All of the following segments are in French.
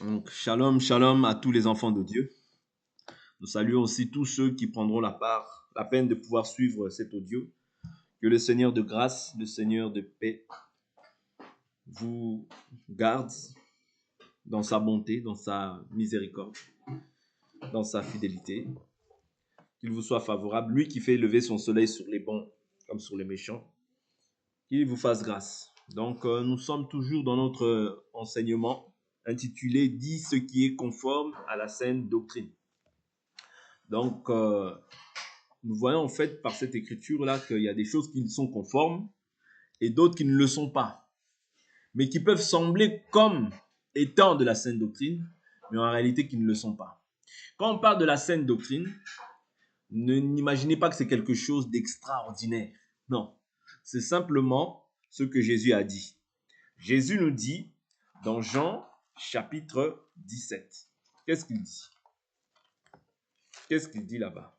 Donc, shalom, shalom à tous les enfants de Dieu. Nous saluons aussi tous ceux qui prendront la peine de pouvoir suivre cet audio. Que le Seigneur de grâce, le Seigneur de paix vous garde dans sa bonté, dans sa miséricorde, dans sa fidélité. Qu'il vous soit favorable, lui qui fait lever son soleil sur les bons comme sur les méchants. Qu'il vous fasse grâce. Donc, nous sommes toujours dans notre enseignement intitulé « Dis ce qui est conforme à la saine doctrine ». Donc, nous voyons en fait par cette écriture-là qu'il y a des choses qui sont conformes et d'autres qui ne le sont pas, mais qui peuvent sembler comme étant de la saine doctrine, mais en réalité qui ne le sont pas. Quand on parle de la saine doctrine, n'imaginez pas que c'est quelque chose d'extraordinaire. Non, c'est simplement ce que Jésus a dit. Jésus nous dit dans Jean chapitre 17. Qu'est-ce qu'il dit? Qu'est-ce qu'il dit là-bas?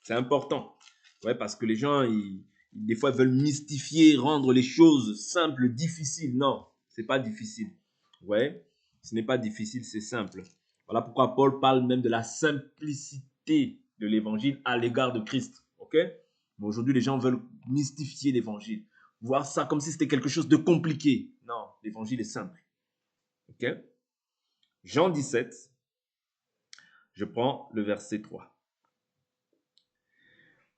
C'est important. Ouais, parce que les gens, des fois, veulent mystifier, rendre les choses simples, difficiles. Non, c'est pas difficile. Ouais, ce n'est pas difficile, c'est simple. Voilà pourquoi Paul parle même de la simplicité de l'évangile à l'égard de Christ. Ok? Mais aujourd'hui, les gens veulent mystifier l'évangile, voir ça comme si c'était quelque chose de compliqué. Non, l'évangile est simple. Ok? Jean 17, je prends le verset 3.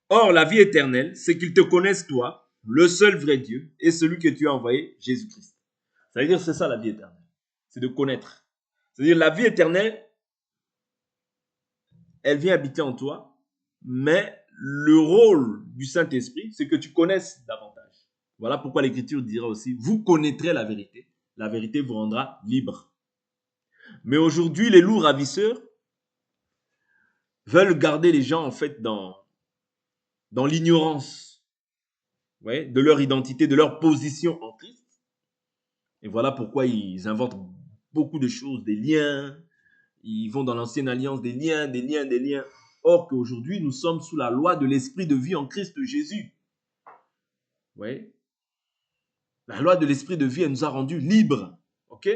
Or, la vie éternelle, c'est qu'ils te connaissent, toi, le seul vrai Dieu, et celui que tu as envoyé, Jésus-Christ. C'est-à-dire, c'est ça la vie éternelle. C'est de connaître. C'est-à-dire, la vie éternelle, elle vient habiter en toi, mais le rôle du Saint-Esprit, c'est que tu connaisses davantage. Voilà pourquoi l'Écriture dira aussi, vous connaîtrez la vérité vous rendra libre. Mais aujourd'hui, les loups ravisseurs veulent garder les gens, en fait, dans l'ignorance, ouais, de leur identité, de leur position en Christ. Et voilà pourquoi ils inventent beaucoup de choses, des liens. Ils vont dans l'ancienne alliance, des liens, des liens, des liens. Or qu'aujourd'hui, nous sommes sous la loi de l'esprit de vie en Christ Jésus. Oui. La loi de l'esprit de vie, elle nous a rendus libres. OK?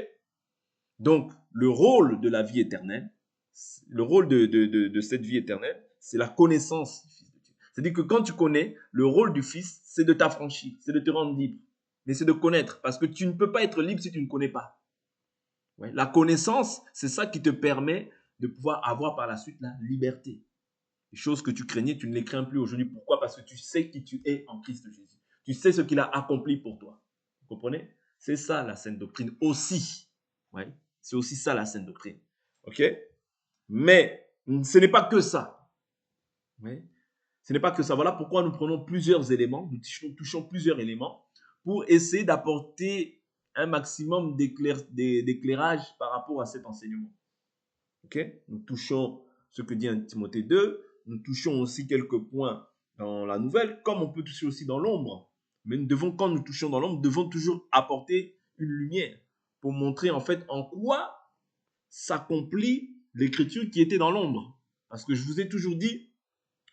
Donc, le rôle de la vie éternelle, le rôle de cette vie éternelle, c'est la connaissance du Fils de Dieu. C'est-à-dire que quand tu connais, le rôle du Fils, c'est de t'affranchir, c'est de te rendre libre. Mais c'est de connaître, parce que tu ne peux pas être libre si tu ne connais pas. Ouais. La connaissance, c'est ça qui te permet de pouvoir avoir par la suite la liberté. Les choses que tu craignais, tu ne les crains plus aujourd'hui. Pourquoi? Parce que tu sais qui tu es en Christ Jésus. Tu sais ce qu'il a accompli pour toi. Vous comprenez? C'est ça la sainte doctrine aussi. Ouais. C'est aussi ça la sainte doctrine. OK? Mais ce n'est pas que ça. Ouais. Ce n'est pas que ça. Voilà pourquoi nous prenons plusieurs éléments, nous touchons plusieurs éléments pour essayer d'apporter un maximum d'éclairage par rapport à cet enseignement. Okay? Nous touchons ce que dit 1 Timothée 2, nous touchons aussi quelques points dans la nouvelle, comme on peut toucher aussi dans l'ombre. Mais nous devons, quand nous touchons dans l'ombre, nous devons toujours apporter une lumière pour montrer en fait en quoi s'accomplit l'écriture qui était dans l'ombre. Parce que je vous ai toujours dit,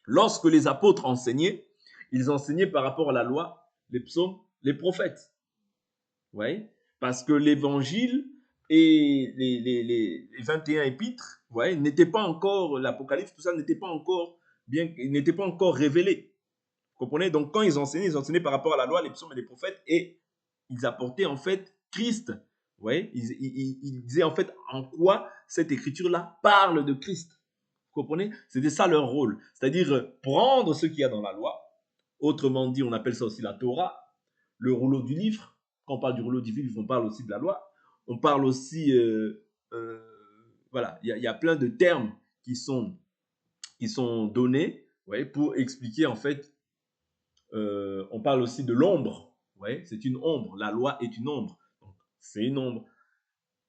lorsque les apôtres enseignaient, ils enseignaient par rapport à la loi, les psaumes, les prophètes. Ouais? Parce que l'évangile et les 21 épîtres, ouais, n'étaient pas encore, l'Apocalypse, tout ça n'était pas encore n'était pas encore révélé. Vous comprenez? Donc quand ils enseignaient par rapport à la loi, les psaumes et les prophètes, et ils apportaient en fait Christ. Ouais? Ils disaient en fait en quoi cette écriture-là parle de Christ. Vous comprenez? C'était ça leur rôle. C'est-à-dire prendre ce qu'il y a dans la loi, autrement dit, on appelle ça aussi la Torah, le rouleau du livre. Quand on parle du rouleau du livre, on parle aussi de la loi. On parle aussi, voilà, il y a plein de termes qui sont donnés, ouais, pour expliquer en fait. On parle aussi de l'ombre. Ouais, c'est une ombre. La loi est une ombre. C'est une ombre.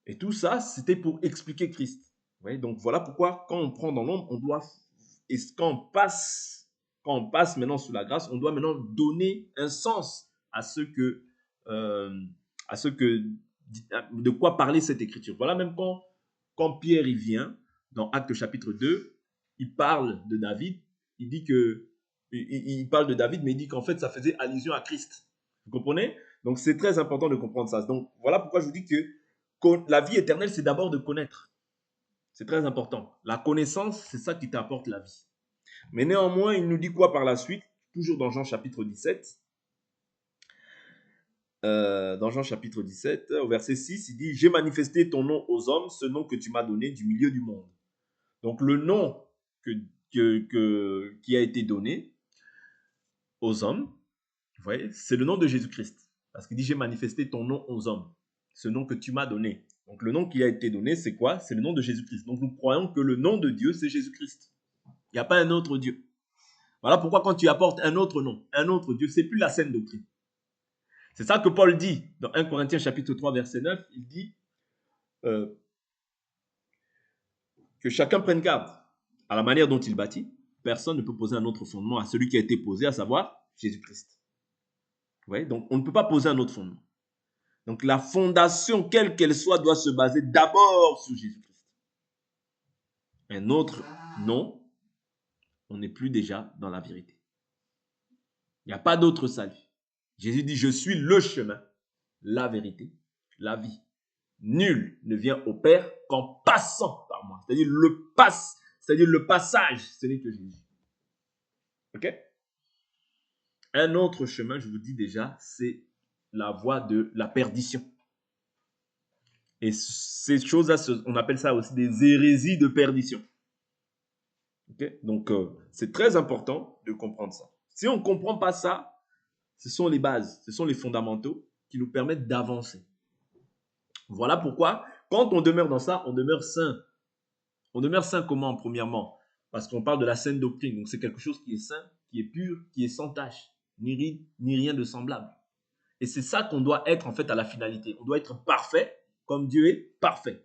Et tout ça, c'était pour expliquer Christ. Ouais, donc voilà pourquoi quand on prend dans l'ombre, on doit, et quand on passe maintenant sous la grâce, on doit maintenant donner un sens à euh, ce que, de quoi parler cette écriture. Voilà même quand Pierre il vient dans Actes chapitre 2, il parle de David, il dit que il parle de David, mais il dit qu'en fait ça faisait allusion à Christ. Vous comprenez? Donc c'est très important de comprendre ça. Donc voilà pourquoi je vous dis que la vie éternelle, c'est d'abord de connaître. C'est très important. La connaissance, c'est ça qui t'apporte la vie. Mais néanmoins, il nous dit quoi par la suite? Toujours dans Jean chapitre 17. Dans Jean chapitre 17, au verset 6, il dit « J'ai manifesté ton nom aux hommes, ce nom que tu m'as donné du milieu du monde. » Donc le nom qui a été donné aux hommes, vous voyez, c'est le nom de Jésus-Christ. Parce qu'il dit « J'ai manifesté ton nom aux hommes, ce nom que tu m'as donné. » Donc le nom qui a été donné, c'est quoi? C'est le nom de Jésus-Christ. Donc nous croyons que le nom de Dieu, c'est Jésus-Christ. Il n'y a pas un autre Dieu. Voilà pourquoi quand tu apportes un autre nom, un autre Dieu, c'est plus la saine doctrine. C'est ça que Paul dit dans 1 Corinthiens chapitre 3 verset 9. Il dit que chacun prenne garde à la manière dont il bâtit. Personne ne peut poser un autre fondement à celui qui a été posé, à savoir Jésus-Christ. Vous voyez? Donc on ne peut pas poser un autre fondement. Donc la fondation, quelle qu'elle soit, doit se baser d'abord sur Jésus-Christ. Un autre nom, on n'est plus déjà dans la vérité. Il n'y a pas d'autre salut. Jésus dit, je suis le chemin, la vérité, la vie. Nul ne vient au Père qu'en passant par moi. C'est-à-dire le passage, ce n'est que Jésus. Ok? Un autre chemin, je vous dis déjà, c'est la voie de la perdition. Et ces choses-là, on appelle ça aussi des hérésies de perdition. Okay? Donc, c'est très important de comprendre ça. Si on ne comprend pas ça, ce sont les bases, ce sont les fondamentaux qui nous permettent d'avancer. Voilà pourquoi, quand on demeure dans ça, on demeure sain. On demeure sain comment, premièrement? Parce qu'on parle de la saine doctrine. Donc, c'est quelque chose qui est sain, qui est pur, qui est sans tache, ni ride, ni rien de semblable. Et c'est ça qu'on doit être, en fait, à la finalité. On doit être parfait, comme Dieu est parfait.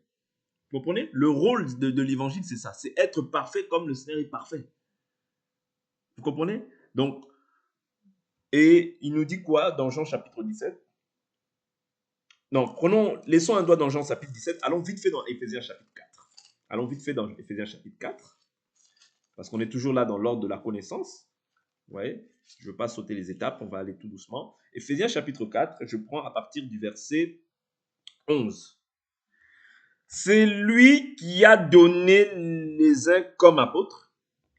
Vous comprenez? Le rôle de l'évangile, c'est ça. C'est être parfait comme le Seigneur est parfait. Vous comprenez? Donc, et il nous dit quoi dans Jean chapitre 17? Non, laissons un doigt dans Jean chapitre 17. Allons vite fait dans Éphésiens chapitre 4. Allons vite fait dans Éphésiens chapitre 4. Parce qu'on est toujours là dans l'ordre de la connaissance. Vous voyez? Je ne veux pas sauter les étapes, on va aller tout doucement. Éphésiens chapitre 4, je prends à partir du verset 11. C'est lui qui a donné les uns comme apôtres,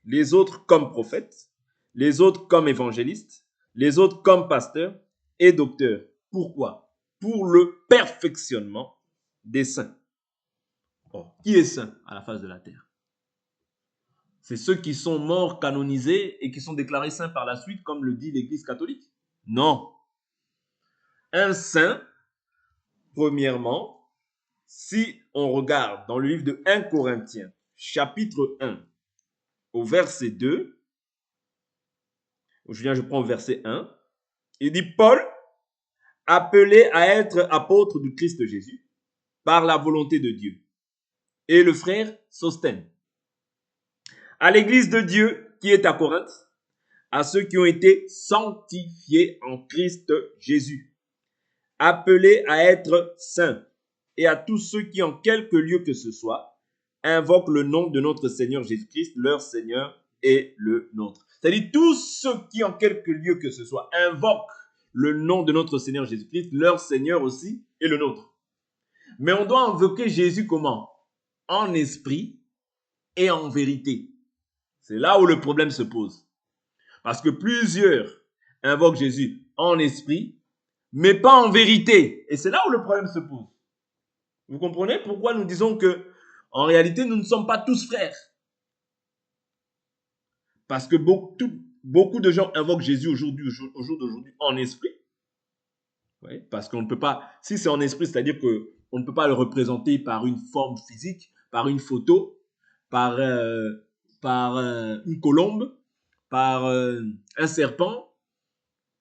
les autres comme prophètes, les autres comme évangélistes, les autres comme pasteurs et docteurs. Pourquoi? Pour le perfectionnement des saints. Or, qui est saint à la face de la terre? C'est ceux qui sont morts canonisés et qui sont déclarés saints par la suite, comme le dit l'Église catholique? Non. Un saint, premièrement, si on regarde dans le livre de 1 Corinthiens, chapitre 1, au verset 2, je prends au verset 1, il dit Paul, appelé à être apôtre du Christ Jésus, par la volonté de Dieu, et le frère Sostène, à l'église de Dieu qui est à Corinthe, à ceux qui ont été sanctifiés en Christ Jésus, appelés à être saints, et à tous ceux qui, en quelque lieu que ce soit, invoquent le nom de notre Seigneur Jésus-Christ, leur Seigneur et le nôtre. C'est-à-dire tous ceux qui, en quelque lieu que ce soit, invoquent le nom de notre Seigneur Jésus-Christ, leur Seigneur aussi et le nôtre. Mais on doit invoquer Jésus comment? En esprit et en vérité. C'est là où le problème se pose. Parce que plusieurs invoquent Jésus en esprit, mais pas en vérité. Et c'est là où le problème se pose. Vous comprenez pourquoi nous disons que, en réalité, nous ne sommes pas tous frères? Parce que beaucoup de gens invoquent Jésus au jour d'aujourd'hui en esprit. Oui, parce qu'on ne peut pas, si c'est en esprit, c'est-à-dire qu'on ne peut pas le représenter par une forme physique, par une photo, par une colombe, par un serpent,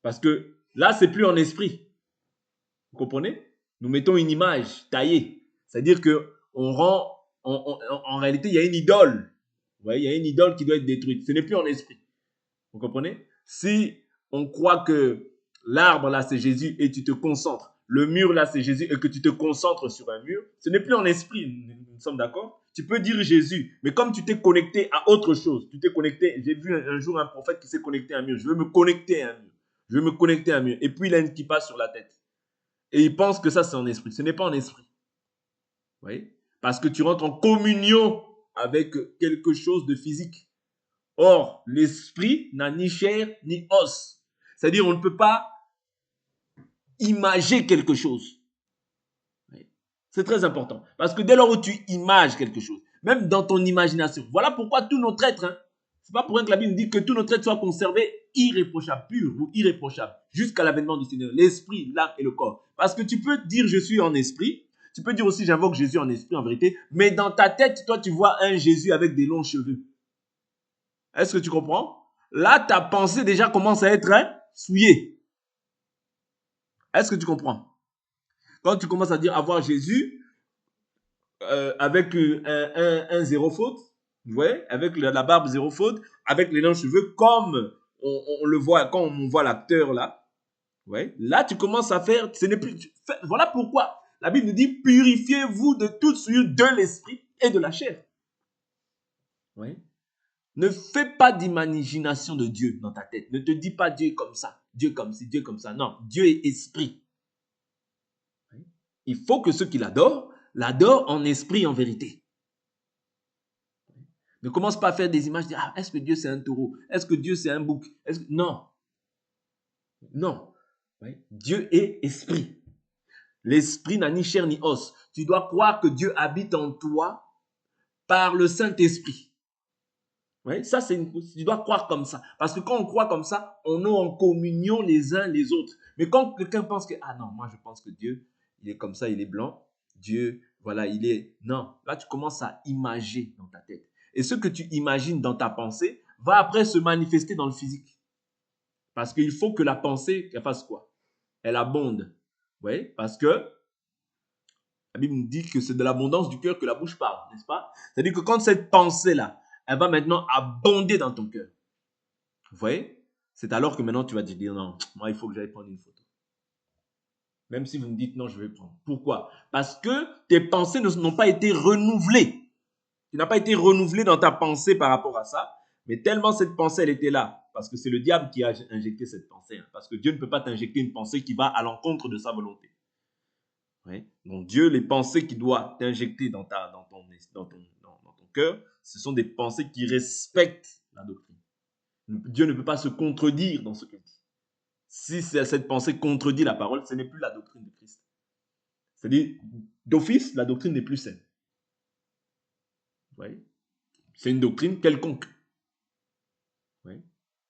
parce que là, c'est plus en esprit. Vous comprenez? Nous mettons une image taillée. C'est-à-dire que en réalité, il y a une idole. Vous voyez, il y a une idole qui doit être détruite. Ce n'est plus en esprit. Vous comprenez? Si on croit que l'arbre, là, c'est Jésus et tu te concentres, le mur, là, c'est Jésus et que tu te concentres sur un mur, ce n'est plus en esprit. Nous sommes d'accord? Tu peux dire Jésus, mais comme tu t'es connecté à autre chose, tu t'es connecté, j'ai vu un jour un prophète qui s'est connecté à un mur. Je veux me connecter à un mur. Je veux me connecter à un mur. Et puis, il a une kippa sur la tête. Et il pense que ça, c'est en esprit. Ce n'est pas en esprit. Oui. Parce que tu rentres en communion avec quelque chose de physique. Or, l'esprit n'a ni chair ni os. C'est-à-dire, on ne peut pas imager quelque chose. Oui. C'est très important. Parce que dès lors où tu images quelque chose, même dans ton imagination, voilà pourquoi tout notre être, hein, c'est pas pour rien que la Bible dit que tout notre être soit conservé irréprochable, pur ou irréprochable, jusqu'à l'avènement du Seigneur, l'esprit, l'âme et le corps. Parce que tu peux dire je suis en esprit, tu peux dire aussi j'invoque Jésus en esprit, en vérité, mais dans ta tête, toi, tu vois un Jésus avec des longs cheveux. Est-ce que tu comprends? Là, ta pensée déjà commence à être souillée. Est-ce que tu comprends? Quand tu commences à dire avoir Jésus avec un zéro faute, vous voyez, avec la barbe zéro faute, avec les longs cheveux, comme on le voit quand on voit l'acteur là, ouais, là tu commences à faire, ce n'est plus, voilà pourquoi la Bible nous dit purifiez-vous de toute souillure de l'esprit et de la chair. Ouais. Ne fais pas d'imagination de Dieu dans ta tête. Ne te dis pas Dieu est comme ça, Dieu comme ci, Dieu comme ça. Non, Dieu est esprit. Il faut que ceux qui l'adorent en esprit, en vérité. Ne commence pas à faire des images, ah, est-ce que Dieu c'est un taureau? Est-ce que Dieu c'est un bouc? Non, non. Oui. Dieu est esprit. L'esprit n'a ni chair ni os. Tu dois croire que Dieu habite en toi par le Saint-Esprit. Oui, ça tu dois croire comme ça. Parce que quand on croit comme ça, on est en communion les uns les autres. Mais quand quelqu'un pense que, ah non, moi je pense que Dieu, il est comme ça, il est blanc. Dieu, voilà, il est... Non, là tu commences à imager dans ta tête. Et ce que tu imagines dans ta pensée va après se manifester dans le physique. Parce qu'il faut que la pensée, elle fasse quoi? Elle abonde. Oui, parce que la Bible nous dit que c'est de l'abondance du cœur que la bouche parle, n'est-ce pas? C'est-à-dire que quand cette pensée-là, elle va maintenant abonder dans ton cœur. Vous voyez? C'est alors que maintenant tu vas te dire non, moi il faut que j'aille prendre une photo. Même si vous me dites non, je vais prendre. Pourquoi? Parce que tes pensées n'ont pas été renouvelées. Tu n'as pas été renouvelé dans ta pensée par rapport à ça, mais tellement cette pensée, elle était là, parce que c'est le diable qui a injecté cette pensée, hein, parce que Dieu ne peut pas t'injecter une pensée qui va à l'encontre de sa volonté. Ouais. Donc Dieu, les pensées qu'il doit t'injecter dans ton cœur, ce sont des pensées qui respectent la doctrine. Dieu ne peut pas se contredire dans ce qu'il dit. Si cette pensée contredit la parole, ce n'est plus la doctrine de Christ. C'est-à-dire, d'office, la doctrine n'est plus saine. Ouais. C'est une doctrine quelconque. Ouais.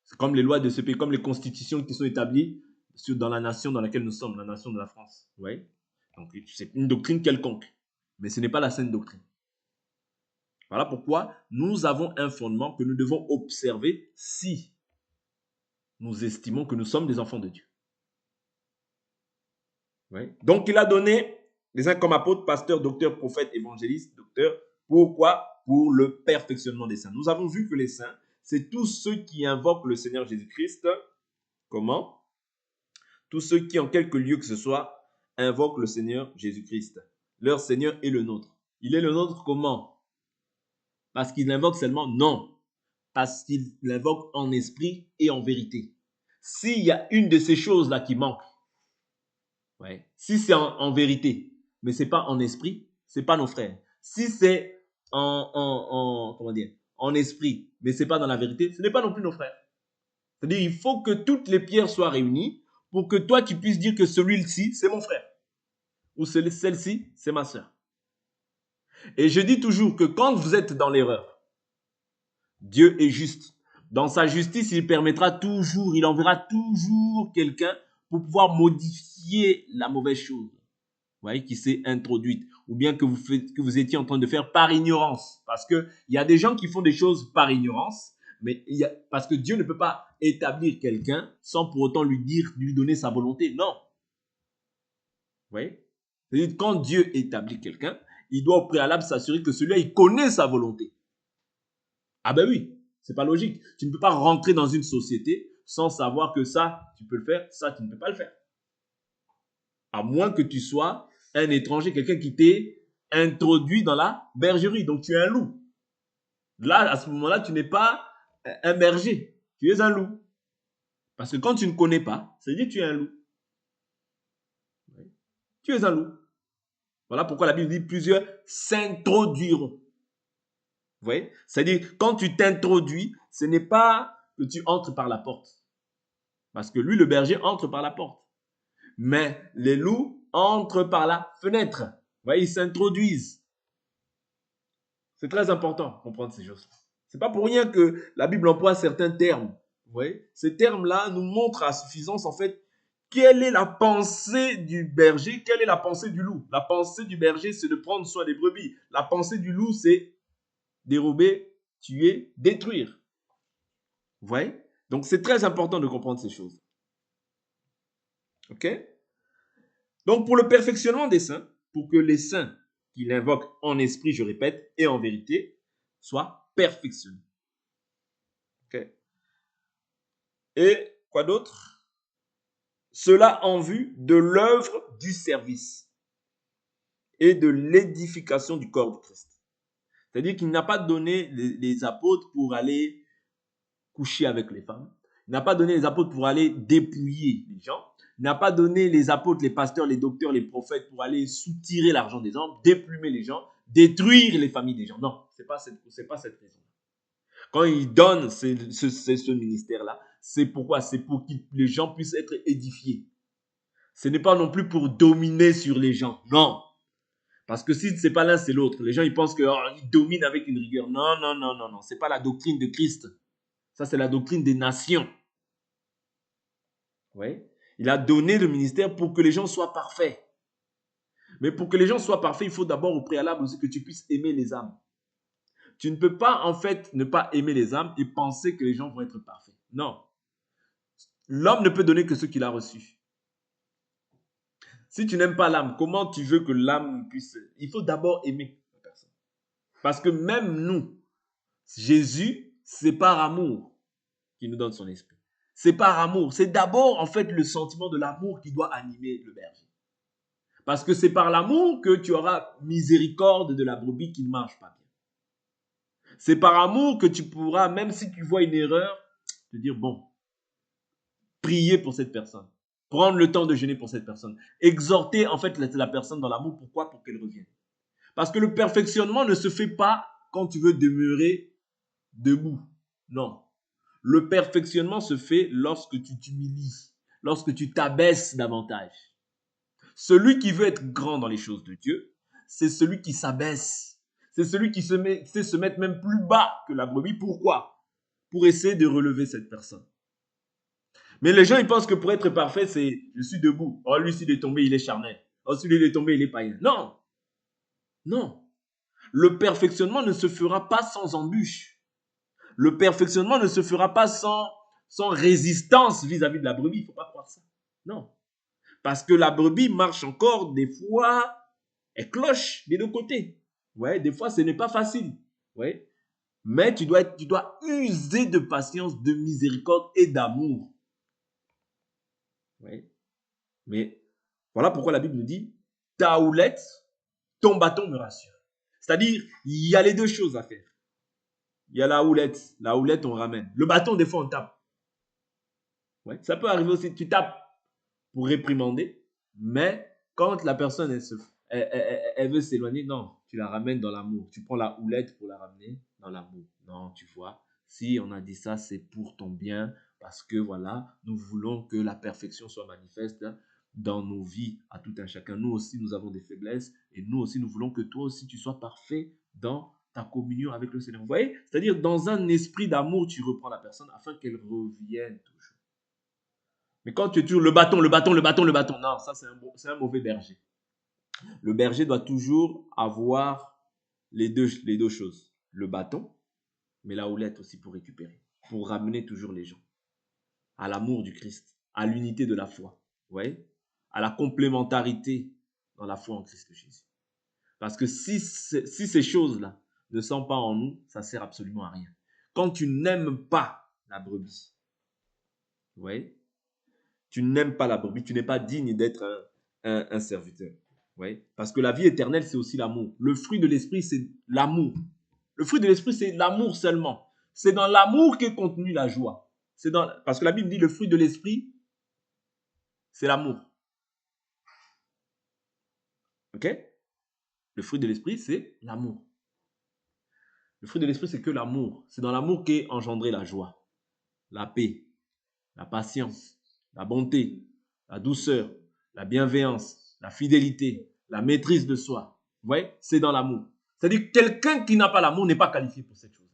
C'est comme les lois de ce pays, comme les constitutions qui sont établies dans la nation dans laquelle nous sommes, la nation de la France. Ouais. Donc, c'est une doctrine quelconque. Mais ce n'est pas la saine doctrine. Voilà pourquoi nous avons un fondement que nous devons observer si nous estimons que nous sommes des enfants de Dieu. Ouais. Donc, il a donné les uns comme apôtres, pasteurs, docteurs, prophètes, évangélistes, docteurs. Pourquoi? Pour le perfectionnement des saints. Nous avons vu que les saints, c'est tous ceux qui invoquent le Seigneur Jésus-Christ. Comment? Tous ceux qui, en quelque lieu que ce soit, invoquent le Seigneur Jésus-Christ. Leur Seigneur est le nôtre. Il est le nôtre comment? Parce qu'il l'invoque seulement? Non. Parce qu'il l'invoque en esprit et en vérité. S'il y a une de ces choses-là qui manque, ouais, si c'est en vérité, mais ce n'est pas en esprit, ce n'est pas nos frères. Si c'est comment dire, en esprit, mais ce n'est pas dans la vérité, ce n'est pas non plus nos frères. C'est-à-dire il faut que toutes les pierres soient réunies pour que toi, tu puisses dire que celui-ci, c'est mon frère. Ou celle-ci, c'est ma soeur. Et je dis toujours que quand vous êtes dans l'erreur, Dieu est juste. Dans sa justice, il permettra toujours, il enverra toujours quelqu'un pour pouvoir modifier la mauvaise chose, vous voyez, qui s'est introduite, ou bien que vous étiez en train de faire par ignorance. Parce qu'il y a des gens qui font des choses par ignorance, mais parce que Dieu ne peut pas établir quelqu'un sans pour autant lui donner sa volonté. Non. Vous voyez? C'est-à-dire, quand Dieu établit quelqu'un, il doit au préalable s'assurer que celui-là, il connaît sa volonté. Ah ben oui, c'est pas logique. Tu ne peux pas rentrer dans une société sans savoir que ça, tu peux le faire, ça, tu ne peux pas le faire. À moins que tu sois un étranger, quelqu'un qui t'est introduit dans la bergerie. Donc, tu es un loup. Là, à ce moment-là, tu n'es pas un berger. Tu es un loup. Parce que quand tu ne connais pas, ça veut dire que tu es un loup. Tu es un loup. Voilà pourquoi la Bible dit plusieurs s'introduiront. Vous voyez? C'est-à-dire, quand tu t'introduis, ce n'est pas que tu entres par la porte. Parce que lui, le berger, entre par la porte. Mais les loups entrent par la fenêtre. Vous voyez, ils s'introduisent. C'est très important de comprendre ces choses. C'est pas pour rien que la Bible emploie certains termes. Vous voyez, ces termes-là nous montrent à suffisance, en fait, quelle est la pensée du berger, quelle est la pensée du loup. La pensée du berger, c'est de prendre soin des brebis. La pensée du loup, c'est dérober, tuer, détruire. Vous voyez? Donc, c'est très important de comprendre ces choses. OK? Donc, pour le perfectionnement des saints, pour que les saints qu'il invoque en esprit, je répète, et en vérité, soient perfectionnés. OK? Et quoi d'autre? Cela en vue de l'œuvre du service et de l'édification du corps de Christ. C'est-à-dire qu'il n'a pas donné les apôtres pour aller coucher avec les femmes. Il n'a pas donné les apôtres pour aller dépouiller les gens. Il n'a pas donné les apôtres, les pasteurs, les docteurs, les prophètes pour aller soutirer l'argent des hommes, déplumer les gens, détruire les familles des gens. Non, ce n'est pas cette raison. Quand il donne ce ministère-là, c'est pourquoi? C'est pour que les gens puissent être édifiés. Ce n'est pas non plus pour dominer sur les gens. Non. Parce que si ce n'est pas l'un, c'est l'autre. Les gens, ils pensent qu'ils dominent avec une rigueur. Non, non, non, non, non. Ce n'est pas la doctrine de Christ. Ça, c'est la doctrine des nations. Oui. Il a donné le ministère pour que les gens soient parfaits. Mais pour que les gens soient parfaits, il faut d'abord au préalable aussi que tu puisses aimer les âmes. Tu ne peux pas, en fait, ne pas aimer les âmes et penser que les gens vont être parfaits. Non. L'homme ne peut donner que ce qu'il a reçu. Si tu n'aimes pas l'âme, comment tu veux que l'âme puisse... Il faut d'abord aimer la personne. Parce que même nous, Jésus, c'est par amour qu'il nous donne son esprit. C'est par amour. C'est d'abord, en fait, le sentiment de l'amour qui doit animer le berger. Parce que c'est par l'amour que tu auras miséricorde de la brebis qui ne marche pas bien. C'est par amour que tu pourras, même si tu vois une erreur, te dire, bon, prier pour cette personne. Prendre le temps de jeûner pour cette personne. Exhorter, en fait, la personne dans l'amour. Pourquoi? Pour qu'elle revienne. Parce que le perfectionnement ne se fait pas quand tu veux demeurer debout. Non. Le perfectionnement se fait lorsque tu t'humilies, lorsque tu t'abaisses davantage. Celui qui veut être grand dans les choses de Dieu, c'est celui qui s'abaisse. C'est celui qui sait se mettre même plus bas que la brebis. Pourquoi? Pour essayer de relever cette personne. Mais les gens, ils pensent que pour être parfait, c'est je suis debout. Oh, lui, s'il est tombé, il est charnel. Oh, celui il est tombé, il est païen. Non. Non. Le perfectionnement ne se fera pas sans embûche. Le perfectionnement ne se fera pas sans résistance vis-à-vis de la brebis. Il ne faut pas croire ça. Non. Parce que la brebis marche encore, des fois, elle cloche des deux côtés. Ouais, des fois, ce n'est pas facile. Ouais. Mais tu dois user de patience, de miséricorde et d'amour. Ouais. Mais voilà pourquoi la Bible nous dit, ta houlette, ton bâton me rassure. C'est-à-dire, il y a les deux choses à faire. Il y a la houlette. La houlette, on ramène. Le bâton, des fois, on tape. Ouais. Ça peut arriver aussi, tu tapes pour réprimander, mais quand la personne, elle veut s'éloigner, non, tu la ramènes dans l'amour. Tu prends la houlette pour la ramener dans l'amour. Non, tu vois, si on a dit ça, c'est pour ton bien, parce que voilà, nous voulons que la perfection soit manifeste dans nos vies à tout un chacun. Nous aussi, nous avons des faiblesses, et nous aussi, nous voulons que toi aussi, tu sois parfait dans ta communion avec le Seigneur. Vous voyez, c'est-à-dire dans un esprit d'amour, tu reprends la personne afin qu'elle revienne toujours. Mais quand tu es toujours le bâton, le bâton, le bâton, le bâton, non, ça c'est un mauvais berger. Le berger doit toujours avoir les deux choses. Le bâton, mais la houlette aussi pour récupérer. Pour ramener toujours les gens à l'amour du Christ, à l'unité de la foi. Vous voyez? À la complémentarité dans la foi en Christ Jésus. Parce que si ces choses-là ne sont pas en nous, ça ne sert absolument à rien. Quand tu n'aimes pas la brebis, vous voyez? Tu n'aimes pas la brebis, tu n'es pas digne d'être un serviteur. Oui. Parce que la vie éternelle, c'est aussi l'amour. Le fruit de l'esprit, c'est l'amour. Le fruit de l'esprit, c'est l'amour seulement. C'est dans l'amour qu'est contenue la joie. Parce que la Bible dit le fruit de l'esprit, c'est l'amour. OK? Le fruit de l'esprit, c'est l'amour. Le fruit de l'esprit, c'est que l'amour. C'est dans l'amour qu'est engendrée la joie, la paix, la patience, la bonté, la douceur, la bienveillance, la fidélité, la maîtrise de soi. Vous voyez, c'est dans l'amour. C'est-à-dire que quelqu'un qui n'a pas l'amour n'est pas qualifié pour cette chose.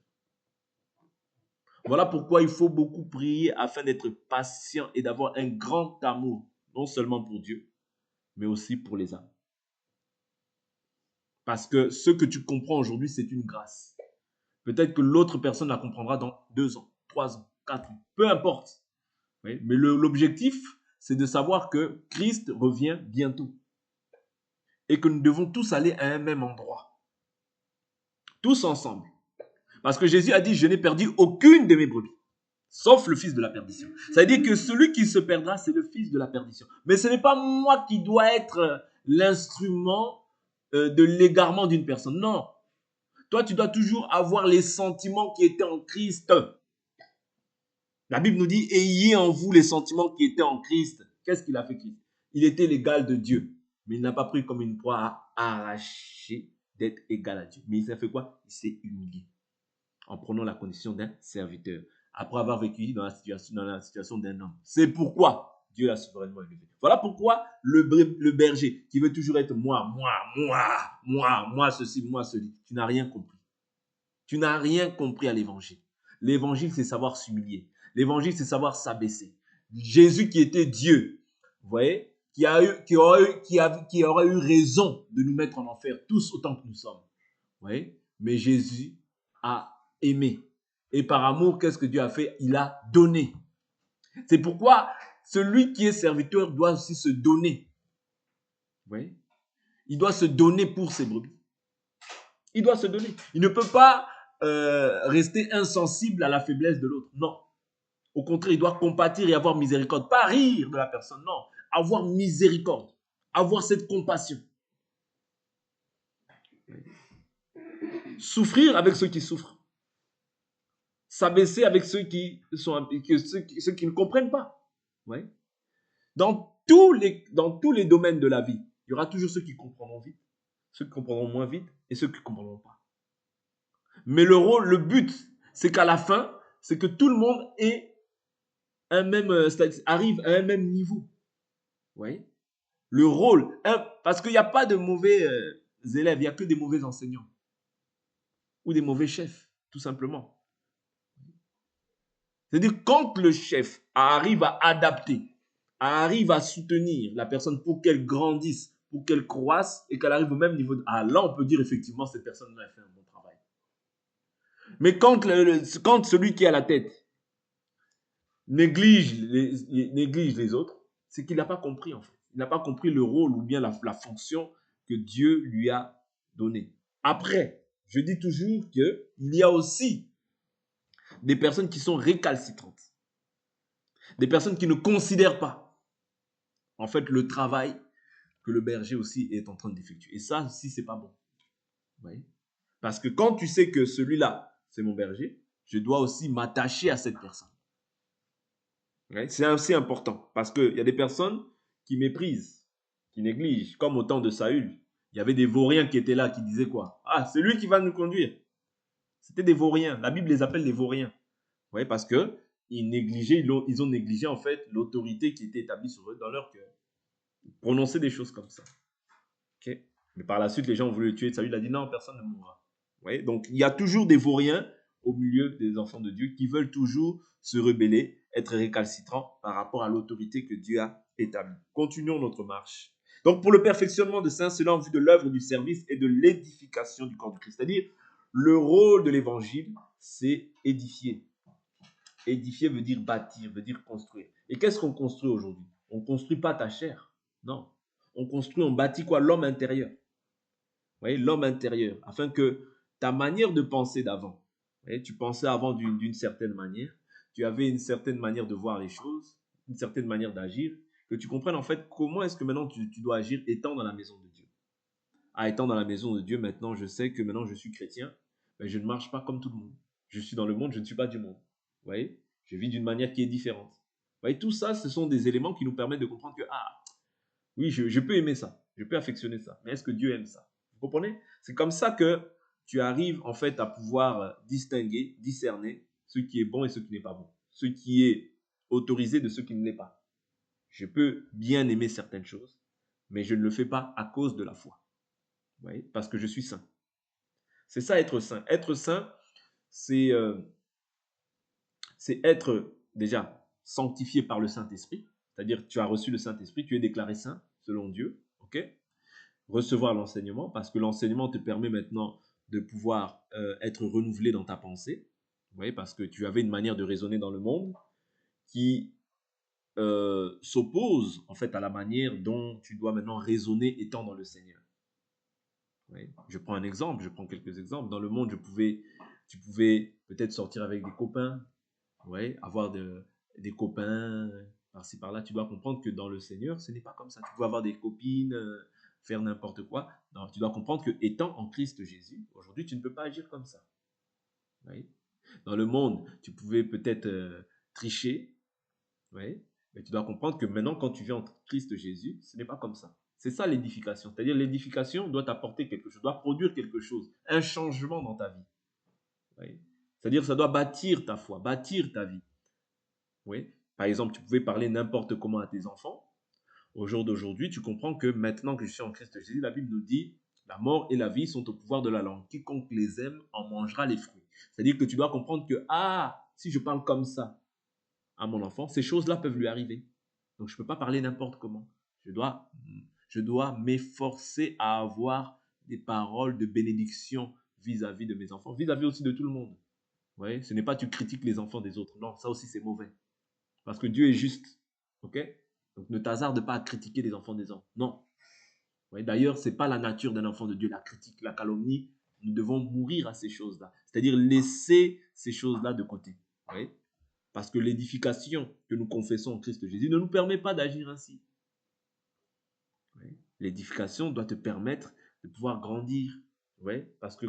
Voilà pourquoi il faut beaucoup prier afin d'être patient et d'avoir un grand amour, non seulement pour Dieu, mais aussi pour les âmes. Parce que ce que tu comprends aujourd'hui, c'est une grâce. Peut-être que l'autre personne la comprendra dans 2 ans, 3 ans, 4 ans, peu importe. Oui, mais l'objectif, c'est de savoir que Christ revient bientôt. Et que nous devons tous aller à un même endroit. Tous ensemble. Parce que Jésus a dit, je n'ai perdu aucune de mes brebis. Sauf le fils de la perdition. Ça veut dire que celui qui se perdra, c'est le fils de la perdition. Mais ce n'est pas moi qui dois être l'instrument de l'égarement d'une personne. Non. Toi, tu dois toujours avoir les sentiments qui étaient en Christ. La Bible nous dit, ayez en vous les sentiments qui étaient en Christ. Qu'est-ce qu'il a fait Christ? Il était l'égal de Dieu. Mais il n'a pas pris comme une proie à arracher d'être égal à Dieu. Mais il s'est fait quoi? Il s'est humilié en prenant la condition d'un serviteur, après avoir vécu dans la situation d'un homme. C'est pourquoi Dieu l'a souverainement élevé. Voilà pourquoi le berger qui veut toujours être moi, ceci, moi, ceci, tu n'as rien compris. Tu n'as rien compris à l'évangile. L'évangile, c'est savoir s'humilier. L'évangile, c'est savoir s'abaisser. Jésus qui était Dieu, vous voyez, qui aurait eu raison de nous mettre en enfer, tous autant que nous sommes. Vous voyez, mais Jésus a aimé. Et par amour, qu'est-ce que Dieu a fait? Il a donné. C'est pourquoi celui qui est serviteur doit aussi se donner. Vous voyez? Il doit se donner pour ses brebis. Il doit se donner. Il ne peut pas rester insensible à la faiblesse de l'autre. Non. Au contraire, il doit compatir et avoir miséricorde. Pas rire de la personne, non. Avoir miséricorde. Avoir cette compassion. Souffrir avec ceux qui souffrent. S'abaisser avec ceux qui ne comprennent pas. Ouais. Dans tous les domaines de la vie, il y aura toujours ceux qui comprendront vite, ceux qui comprendront moins vite et ceux qui ne comprendront pas. Mais le but, c'est qu'à la fin, c'est que tout le monde arrive à un même niveau. Ouais. Le rôle, parce qu'il n'y a pas de mauvais élèves, il n'y a que des mauvais enseignants ou des mauvais chefs, tout simplement. C'est-à-dire quand le chef arrive à adapter, arrive à soutenir la personne pour qu'elle grandisse, pour qu'elle croisse et qu'elle arrive au même niveau, là on peut dire effectivement cette personne-là a fait un bon travail. Mais quand celui qui est à la tête néglige les autres, c'est qu'il n'a pas compris en fait. Il n'a pas compris le rôle ou bien la fonction que Dieu lui a donnée. Après, je dis toujours qu'il y a aussi des personnes qui sont récalcitrantes. Des personnes qui ne considèrent pas, en fait, le travail que le berger aussi est en train d'effectuer. Et ça aussi, c'est pas bon. Vous voyez? Parce que quand tu sais que celui-là, c'est mon berger, je dois aussi m'attacher à cette personne. Ouais? C'est aussi important. Parce qu'il y a des personnes qui méprisent, qui négligent. Comme au temps de Saül, il y avait des vauriens qui étaient là, qui disaient quoi? Ah, c'est lui qui va nous conduire. C'était des vauriens. La Bible les appelle des vauriens. Vous voyez, parce que ils ont négligé en fait l'autorité qui était établie sur eux dans leur cœur. Prononcer des choses comme ça. Okay? Mais par la suite, les gens ont voulu le tuer. Saül a dit non, personne ne mourra. Vous voyez? Donc, il y a toujours des vauriens au milieu des enfants de Dieu qui veulent toujours se rebeller, être récalcitrants par rapport à l'autorité que Dieu a établie. Continuons notre marche. Donc, pour le perfectionnement de saints, cela en vue de l'œuvre du service et de l'édification du corps du Christ. C'est-à-dire, le rôle de l'évangile, c'est édifier. Édifier veut dire bâtir, veut dire construire. Et qu'est-ce qu'on construit aujourd'hui? On ne construit pas ta chair. Non. On construit, on bâtit quoi? L'homme intérieur. Vous voyez, l'homme intérieur. Afin que ta manière de penser d'avant, vous voyez, tu pensais avant d'une certaine manière, tu avais une certaine manière de voir les choses, une certaine manière d'agir, que tu comprennes en fait comment est-ce que maintenant tu dois agir étant dans la maison de Dieu. Ah, étant dans la maison de Dieu, maintenant je sais que maintenant je suis chrétien, mais je ne marche pas comme tout le monde. Je suis dans le monde, je ne suis pas du monde. Vous voyez? Je vis d'une manière qui est différente. Vous voyez, tout ça, ce sont des éléments qui nous permettent de comprendre que, oui, je peux aimer ça, je peux affectionner ça, mais est-ce que Dieu aime ça? Vous comprenez? C'est comme ça que tu arrives en fait à pouvoir distinguer, discerner ce qui est bon et ce qui n'est pas bon. Ce qui est autorisé de ce qui ne l'est pas. Je peux bien aimer certaines choses, mais je ne le fais pas à cause de la foi. Vous voyez? Parce que je suis saint. C'est ça être saint. Être saint, c'est être déjà sanctifié par le Saint-Esprit. C'est-à-dire tu as reçu le Saint-Esprit, tu es déclaré saint selon Dieu. Ok? Recevoir l'enseignement, parce que l'enseignement te permet maintenant de pouvoir être renouvelé dans ta pensée. Vous voyez, parce que tu avais une manière de raisonner dans le monde qui s'oppose en fait à la manière dont tu dois maintenant raisonner étant dans le Seigneur. Oui. Je prends un exemple, je prends quelques exemples. Dans le monde, tu pouvais peut-être sortir avec des copains, ouais, avoir des copains par-ci par-là. Tu dois comprendre que dans le Seigneur, ce n'est pas comme ça. Tu peux avoir des copines, faire n'importe quoi. Non, tu dois comprendre que étant en Christ Jésus, aujourd'hui, tu ne peux pas agir comme ça. Oui. Dans le monde, tu pouvais peut-être tricher, ouais, mais tu dois comprendre que maintenant, quand tu viens en Christ Jésus, ce n'est pas comme ça. C'est ça l'édification. C'est-à-dire l'édification doit t'apporter quelque chose, doit produire quelque chose, un changement dans ta vie. Oui. C'est-à-dire ça doit bâtir ta foi, bâtir ta vie. Oui. Par exemple, tu pouvais parler n'importe comment à tes enfants. Au jour d'aujourd'hui, tu comprends que maintenant que je suis en Christ Jésus, la Bible nous dit la mort et la vie sont au pouvoir de la langue. Quiconque les aime en mangera les fruits. C'est-à-dire que tu dois comprendre que, si je parle comme ça à mon enfant, ces choses-là peuvent lui arriver. Donc, je ne peux pas parler n'importe comment. Je dois m'efforcer à avoir des paroles de bénédiction vis-à-vis de mes enfants, vis-à-vis aussi de tout le monde. Vous voyez, ce n'est pas tu critiques les enfants des autres. Non, ça aussi c'est mauvais. Parce que Dieu est juste. Ok? Donc ne t'hasarde pas à critiquer les enfants des autres. Non. D'ailleurs, ce n'est pas la nature d'un enfant de Dieu, la critique, la calomnie. Nous devons mourir à ces choses-là. C'est-à-dire laisser ces choses-là de côté. Vous voyez? Parce que l'édification que nous confessons en Christ Jésus ne nous permet pas d'agir ainsi. L'édification doit te permettre de pouvoir grandir. Parce que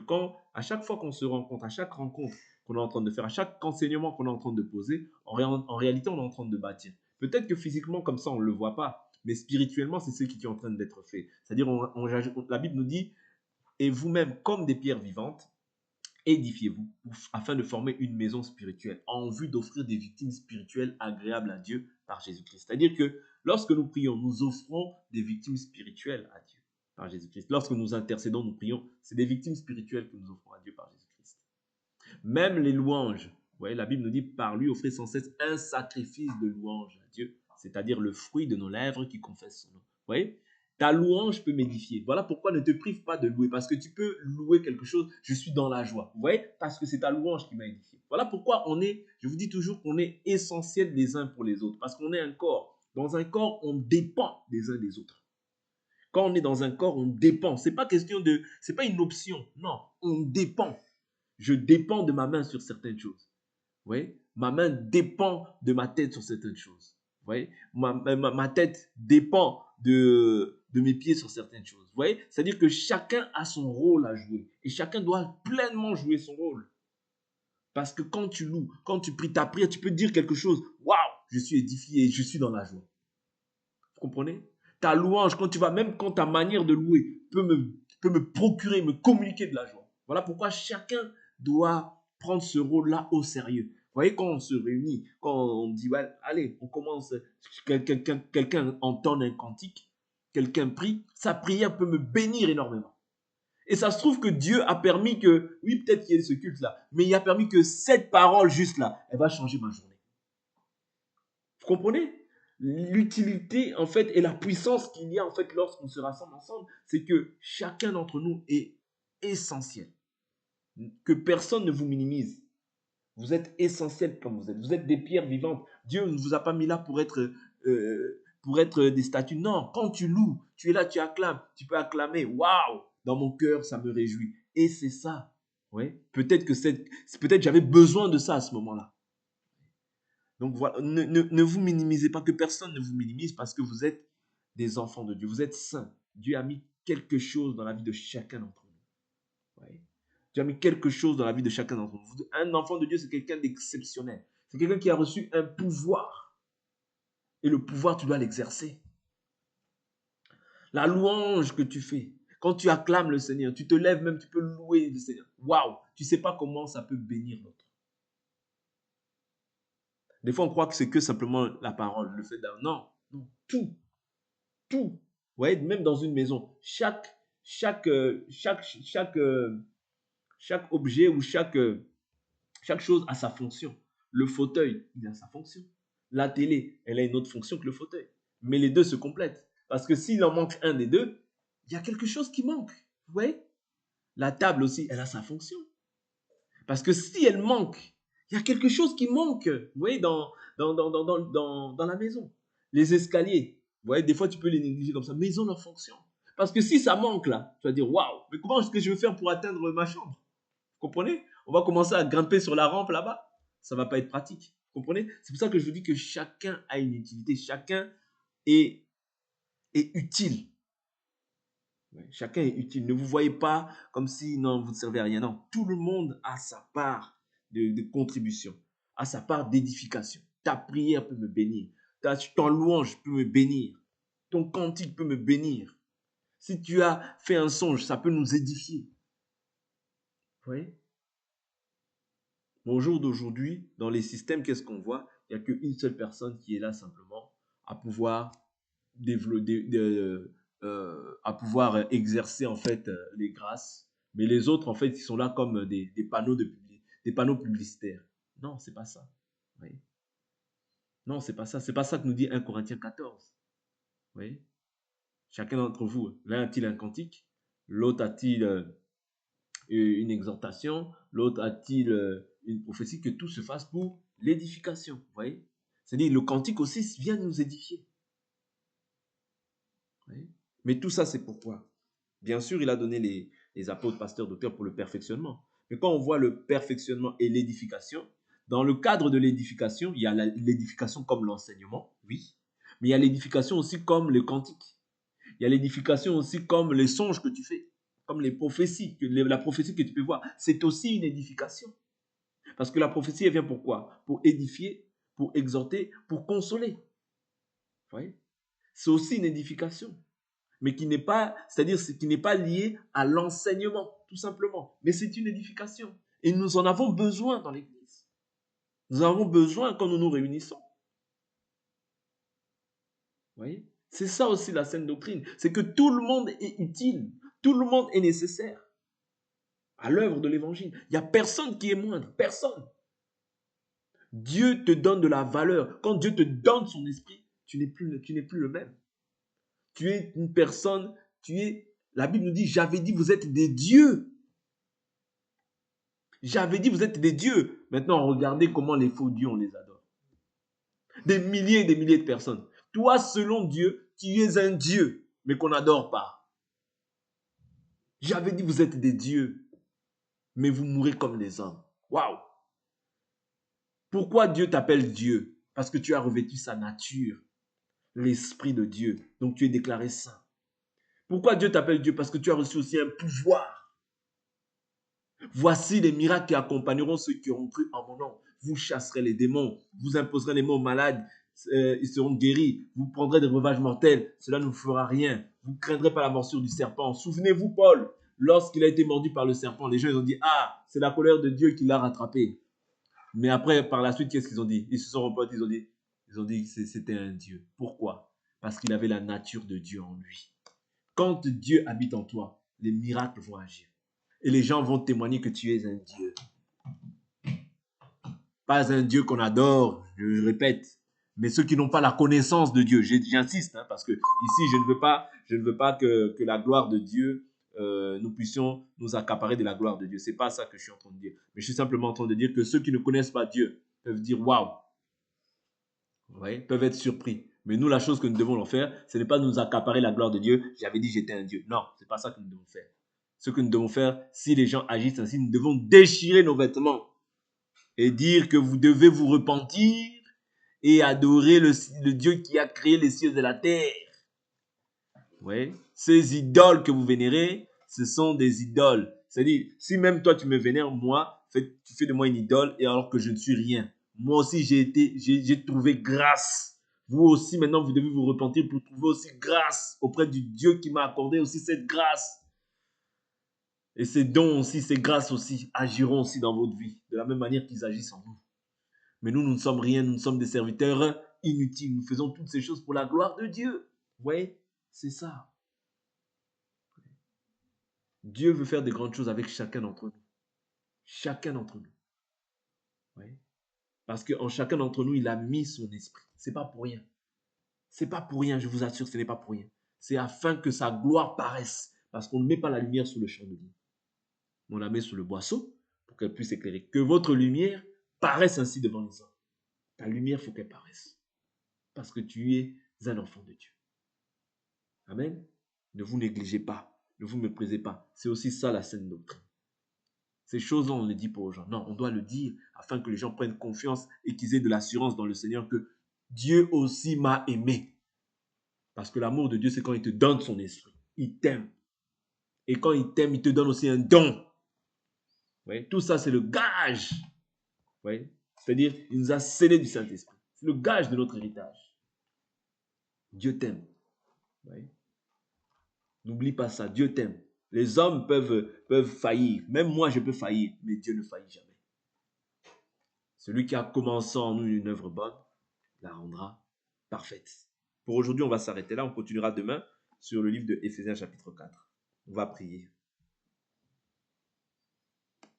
à chaque fois qu'on se rencontre, à chaque rencontre qu'on est en train de faire, à chaque enseignement qu'on est en train de poser, en réalité, on est en train de bâtir. Peut-être que physiquement, comme ça, on ne le voit pas, mais spirituellement, c'est ce qui est en train d'être fait. C'est-à-dire, la Bible nous dit, et vous-même, comme des pierres vivantes, édifiez-vous afin de former une maison spirituelle en vue d'offrir des victimes spirituelles agréables à Dieu par Jésus-Christ. C'est-à-dire que lorsque nous prions, nous offrons des victimes spirituelles à Dieu par Jésus-Christ. Lorsque nous intercédons, nous prions, c'est des victimes spirituelles que nous offrons à Dieu par Jésus-Christ. Même les louanges, la Bible nous dit par lui offrez sans cesse un sacrifice de louange à Dieu, c'est-à-dire le fruit de nos lèvres qui confesse son nom. Vous voyez? Ta louange peut m'édifier. Voilà pourquoi ne te prive pas de louer. Parce que tu peux louer quelque chose, je suis dans la joie. Vous voyez? Parce que c'est ta louange qui m'a édifié. Voilà pourquoi je vous dis toujours qu'on est essentiel les uns pour les autres. Parce qu'on est un corps. Dans un corps, on dépend des uns des autres. Quand on est dans un corps, on dépend. C'est pas une option. Non, on dépend. Je dépends de ma main sur certaines choses. Vous voyez? Ma main dépend de ma tête sur certaines choses. Vous voyez? Ma tête dépend de mes pieds sur certaines choses. Vous voyez? C'est-à-dire que chacun a son rôle à jouer. Et chacun doit pleinement jouer son rôle. Parce que quand tu loues, quand tu pries ta prière, tu peux dire quelque chose. Waouh, je suis édifié, je suis dans la joie. Vous comprenez? Ta louange, même quand ta manière de louer peut me procurer, me communiquer de la joie. Voilà pourquoi chacun doit prendre ce rôle-là au sérieux. Vous voyez, quand on se réunit, quand on dit, ouais, allez, on commence, quelqu'un entonne un cantique, quelqu'un prie, sa prière peut me bénir énormément. Et ça se trouve que Dieu a permis que, oui, peut-être qu'il y ait ce culte-là, mais il a permis que cette parole juste-là, elle va changer ma journée. Vous comprenez? L'utilité, en fait, et la puissance qu'il y a, en fait, lorsqu'on se rassemble ensemble, c'est que chacun d'entre nous est essentiel. Que personne ne vous minimise. Vous êtes essentiel comme vous êtes. Vous êtes des pierres vivantes. Dieu ne vous a pas mis là pour être des statues. Non, quand tu loues, tu es là, tu acclames. Tu peux acclamer. Waouh! Dans mon cœur, ça me réjouit. Et c'est ça. Ouais. Peut-être j'avais besoin de ça à ce moment-là. Donc voilà, ne vous minimisez pas, que personne ne vous minimise parce que vous êtes des enfants de Dieu. Vous êtes saints. Dieu a mis quelque chose dans la vie de chacun d'entre nous. Ouais. Dieu a mis quelque chose dans la vie de chacun d'entre nous. Un enfant de Dieu, c'est quelqu'un d'exceptionnel. C'est quelqu'un qui a reçu un pouvoir. Et le pouvoir, tu dois l'exercer. La louange que tu fais, Quand tu acclames le Seigneur, tu te lèves même, tu peux louer le Seigneur. Waouh, tu ne sais pas comment ça peut bénir l'autre. Des fois, on croit que c'est que simplement la parole, le fait d'avoir. Non, non, tout. Vous voyez, même dans une maison, chaque, chaque objet ou chaque chose a sa fonction. Le fauteuil, il a sa fonction. La télé, elle a une autre fonction que le fauteuil. Mais les deux se complètent. Parce que s'il en manque un des deux, il y a quelque chose qui manque. Vous voyez? La table aussi, elle a sa fonction. Parce que si elle manque, il y a quelque chose qui manque. Vous voyez, dans la maison. Les escaliers, vous voyez, des fois tu peux les négliger comme ça, mais ils ont leur fonction. Parce que si ça manque là, tu vas dire waouh, mais comment est-ce que je vais faire pour atteindre ma chambre? Vous comprenez? On va commencer à grimper sur la rampe là-bas. Ça ne va pas être pratique. Vous comprenez? C'est pour ça que je vous dis que chacun a une utilité. Chacun est utile. Chacun est utile. Ne vous voyez pas comme si non, vous ne servez à rien. Non, tout le monde a sa part de contribution, a sa part d'édification. Ta prière peut me bénir. Ton louange peut me bénir. Ton cantique peut me bénir. Si tu as fait un songe, ça peut nous édifier. Vous voyez? Au jour d'aujourd'hui, dans les systèmes, qu'est-ce qu'on voit? Il n'y a qu'une seule personne qui est là simplement à pouvoir à pouvoir exercer en fait les grâces, mais les autres en fait ils sont là comme des panneaux des panneaux publicitaires. Non, c'est pas ça. Oui. Non, c'est pas ça. C'est pas ça que nous dit 1 Corinthiens 14. Oui. Chacun d'entre vous, l'un a-t-il un cantique, l'autre a-t-il une exhortation, l'autre a-t-il une prophétie, que tout se fasse pour l'édification. Vous voyez? C'est-à-dire le cantique aussi vient nous édifier. Oui. Mais tout ça, c'est pourquoi? Bien sûr, il a donné les apôtres, pasteurs, docteurs pour le perfectionnement. Mais quand on voit le perfectionnement et l'édification, dans le cadre de l'édification, il y a l'édification comme l'enseignement, oui. Mais il y a l'édification aussi comme le cantique. Il y a l'édification aussi comme les songes que tu fais, comme les prophéties, la prophétie que tu peux voir. C'est aussi une édification. Parce que la prophétie, elle vient pour quoi? Pour édifier, pour exhorter, pour consoler. Vous voyez? C'est aussi une édification, mais qui n'est pas, c'est-à-dire qui n'est pas lié à l'enseignement, tout simplement. Mais c'est une édification. Et nous en avons besoin dans l'Église. Nous en avons besoin quand nous nous réunissons. Vous voyez? C'est ça aussi la saine doctrine. C'est que tout le monde est utile. Tout le monde est nécessaire à l'œuvre de l'Évangile. Il n'y a personne qui est moindre. Personne. Dieu te donne de la valeur. Quand Dieu te donne son esprit, tu n'es plus le même. Tu es une personne, la Bible nous dit, j'avais dit, vous êtes des dieux. J'avais dit, vous êtes des dieux. Maintenant, regardez comment les faux dieux, on les adore. Des milliers et des milliers de personnes. Toi, selon Dieu, tu es un dieu, mais qu'on n'adore pas. J'avais dit, vous êtes des dieux, mais vous mourrez comme les hommes. Waouh! Pourquoi Dieu t'appelle Dieu? Parce que tu as revêtu sa nature, l'Esprit de Dieu. Donc, tu es déclaré saint. Pourquoi Dieu t'appelle Dieu? Parce que tu as reçu aussi un pouvoir. Voici les miracles qui accompagneront ceux qui auront cru en mon nom. Vous chasserez les démons, vous imposerez les mots aux malades, ils seront guéris. Vous prendrez des breuvages mortels, cela ne vous fera rien. Vous ne craindrez pas la morsure du serpent. Souvenez-vous, Paul, lorsqu'il a été mordu par le serpent, les gens ils ont dit, ah, c'est la colère de Dieu qui l'a rattrapé. Mais après, par la suite, qu'est-ce qu'ils ont dit? Ils se sont repentis, ils ont dit que c'était un Dieu. Pourquoi? Parce qu'il avait la nature de Dieu en lui. Quand Dieu habite en toi, les miracles vont agir. Et les gens vont témoigner que tu es un Dieu. Pas un Dieu qu'on adore, je le répète, mais ceux qui n'ont pas la connaissance de Dieu. J'insiste, parce que ici, je ne veux pas que la gloire de Dieu, nous puissions nous accaparer de la gloire de Dieu. C'est pas ça que je suis en train de dire. Mais je suis simplement en train de dire que ceux qui ne connaissent pas Dieu peuvent dire waouh, peuvent être surpris. Mais nous, la chose que nous devons leur faire, ce n'est pas nous accaparer la gloire de Dieu. J'avais dit j'étais un Dieu. Non, c'est pas ça que nous devons faire. Ce que nous devons faire, si les gens agissent ainsi, nous devons déchirer nos vêtements et dire que vous devez vous repentir et adorer le Dieu qui a créé les cieux et la terre. Ouais. Ces idoles que vous vénérez, ce sont des idoles. C'est-à-dire, si même toi tu me vénères, moi, tu fais de moi une idole, et alors que je ne suis rien. Moi aussi, j'ai trouvé grâce. Vous aussi, maintenant, vous devez vous repentir pour trouver aussi grâce auprès du Dieu qui m'a accordé aussi cette grâce. Et ces dons aussi, ces grâces aussi agiront aussi dans votre vie, de la même manière qu'ils agissent en vous. Mais nous, nous ne sommes rien, nous sommes des serviteurs inutiles. Nous faisons toutes ces choses pour la gloire de Dieu. Vous voyez, c'est ça. Dieu veut faire de grandes choses avec chacun d'entre nous. Chacun d'entre nous. Oui. Parce qu'en chacun d'entre nous, il a mis son esprit. C'est pas pour rien. C'est pas pour rien, je vous assure, ce n'est pas pour rien. C'est afin que sa gloire paraisse. Parce qu'on ne met pas la lumière sur le champ de vie. On la met sur le boisseau pour qu'elle puisse éclairer. Que votre lumière paraisse ainsi devant les hommes. Ta lumière, il faut qu'elle paraisse. Parce que tu es un enfant de Dieu. Amen. Ne vous négligez pas. Ne vous méprisez pas. C'est aussi ça la saine doctrine. Ces choses-là, on ne les dit pas aux gens. Non, on doit le dire afin que les gens prennent confiance et qu'ils aient de l'assurance dans le Seigneur que Dieu aussi m'a aimé. Parce que l'amour de Dieu, c'est quand il te donne son esprit. Il t'aime. Et quand il t'aime, il te donne aussi un don. Ouais, tout ça, c'est le gage. Ouais, c'est-à-dire, il nous a scellé du Saint-Esprit. C'est le gage de notre héritage. Dieu t'aime. Ouais. N'oublie pas ça, Dieu t'aime. Les hommes peuvent faillir. Même moi, je peux faillir, mais Dieu ne faillit jamais. Celui qui a commencé en nous une œuvre bonne, la rendra parfaite. Pour aujourd'hui, on va s'arrêter là. On continuera demain sur le livre de Éphésiens chapitre 4. On va prier.